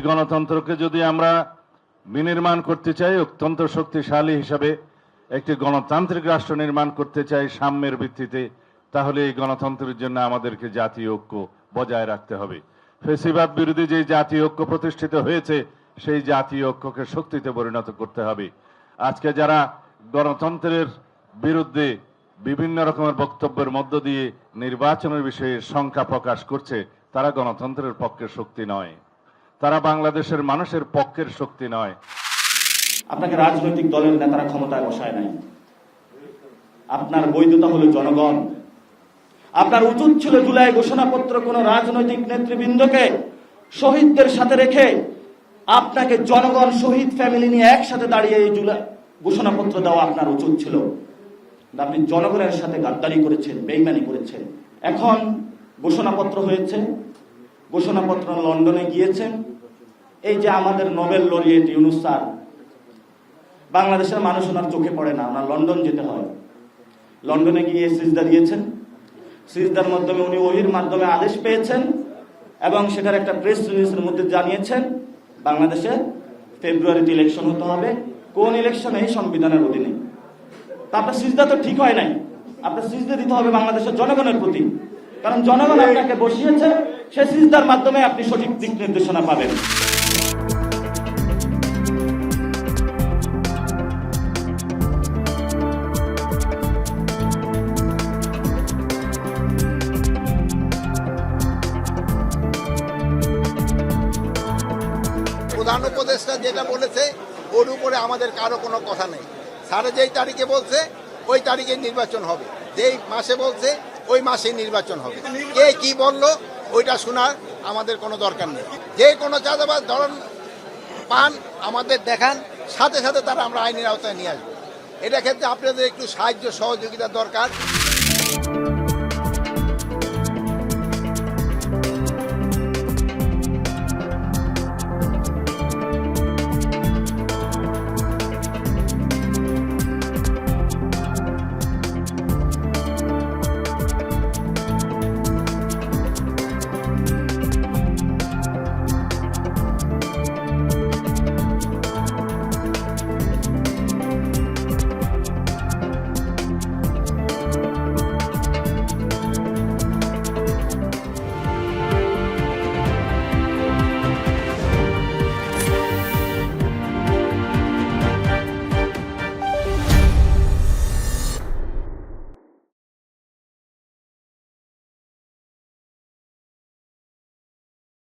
গণতন্ত্রকে যদি আমরা বিনির্মাণ করতে চাই, অত্যন্ত শক্তিশালী হিসাবে একটি গণতান্ত্রিক রাষ্ট্র নির্মাণ করতে চাই সাম্যের ভিত্তিতে, তাহলে এই গণতন্ত্রের জন্য আমাদেরকে জাতীয় ঐক্য বজায় রাখতে হবে। ফ্যাসিবাদ বিরোধী যে জাতীয় ঐক্য প্রতিষ্ঠিত হয়েছে, সেই জাতীয় ঐক্যকে শক্তিতে পরিণত করতে হবে। আজকে যারা গণতন্ত্রের বিরুদ্ধে বিভিন্ন রকমের বক্তব্যের মধ্য দিয়ে নির্বাচনের বিষয়ে শঙ্কা প্রকাশ করছে, তারা গণতন্ত্রের পক্ষের শক্তি নয়, তারা বাংলাদেশের মানুষের পক্ষের শক্তি নয়। আপনাকে রাজনৈতিক দলের নেতারা ক্ষমতায় বসায় নাই, আপনার বৈধতা হলো জনগণ। আপনার উচিত ছিল জুলাই ঘোষণাপত্র কোন রাজনৈতিক নেতৃবৃন্দকে শহীদদের সাথে রেখে আপনাকে জনগণ শহীদ ফ্যামিলি নিয়ে একসাথে দাঁড়িয়ে এই জুলাই ঘোষণাপত্র দেওয়া আপনার উচিত ছিল। আপনি জনগণের সাথে গাদ্দারি করেছেন, বেইমানি করেছেন। এখন ঘোষণাপত্র হয়েছে, ঘোষণাপত্র লন্ডনে গিয়েছেন। এই যে আমাদের নোবেল লরিয়েট ইউনূস স্যার, বাংলাদেশের মানুষ ওনার চোখে পড়ে না, ওনার লন্ডন যেতে হয়। লন্ডনে গিয়ে সিজদা দিয়েছেন, সিজদার মাধ্যমে উনি ওহির মাধ্যমে আদেশ পেয়েছেন এবং সেটার একটা প্রেস রিলিজের মধ্যে জানিয়েছেন বাংলাদেশে ফেব্রুয়ারিতে ইলেকশন হতে হবে। কোন ইলেকশন? এই সংবিধানের অধীনে। তা আপনার সিজদা তো ঠিক হয় নাই, আপনার সিজদা দিতে হবে বাংলাদেশের জনগণের প্রতি, কারণ জনগণ আপনাকে বসিয়েছে, সে সিজদার মাধ্যমে আপনি সঠিক দিক নির্দেশনা পাবেন। প্রধান উপদেষ্টা যেটা বলেছে ওর উপরে আমাদের কারো কোনো কথা নেই। স্যার যেই তারিখে বলছে ওই তারিখে নির্বাচন হবে, যেই মাসে বলছে ওই মাসেই নির্বাচন হবে। কে কি বললো ওইটা শোনার আমাদের কোনো দরকার নেই। যে কোনো চাঁদাবাজ ধরন পান আমাদের দেখান, সাথে সাথে তারা আমরা আইনের আওতায় নিয়ে আসবো। এটা ক্ষেত্রে আপনাদের একটু সাহায্য সহযোগিতা দরকার।